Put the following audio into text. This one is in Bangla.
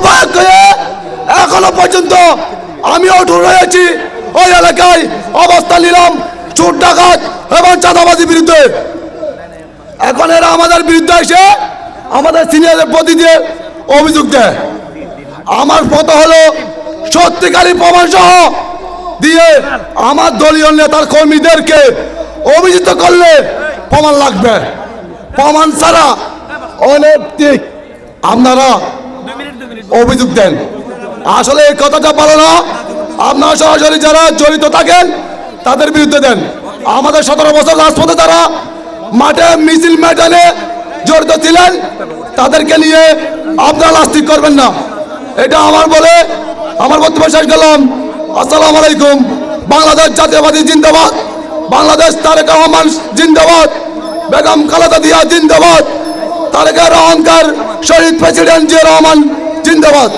আহ্বায়ক হয়ে এখনো পর্যন্ত আমি অটুট রয়েছি। ওই এলাকায় অবস্থান নিলাম চোর ডাকাত এবং চাঁদাবাজির বিরুদ্ধে। এখন এরা আমাদের বিরুদ্ধে এসে আমাদের সিনিয়রের প্রতি দিয়ে অভিযোগ দেয়। আমার কথা হলো সত্যিকারী প্রমাণ সহ দিয়ে আমার দলীয় নেতার কর্মীদেরকে অভিযুক্ত করলে প্রমাণ লাগবে। প্রমাণ ছাড়া অনৈতিক আপনারা অভিযোগ দেন। আসলে এই কথাটা ভালো না। আপনারা সরাসরি যারা জড়িত থাকেন তাদের বিরুদ্ধে দেন। আমাদের 17 বছর রাজপথে তারা মাঠে মিছিল ময়দানে জড়িত ছিলেন, তাদেরকে নিয়ে আপনারা লাস্টিক করবেন না। এটা আমার বলে আমার বক্তব্য শেষ করলাম। আসসালামু আলাইকুম। বাংলাদেশ জাতীয়বাদী জিন্দাবাদ, বাংলাদেশ তারেক রহমান জিন্দাবাদ, বেগম খালেদা জিয়া জিন্দাবাদ, তারেক রহমানকার শহীদ প্রেসিডেন্ট জিয়া রহমান জিন্দাবাদ।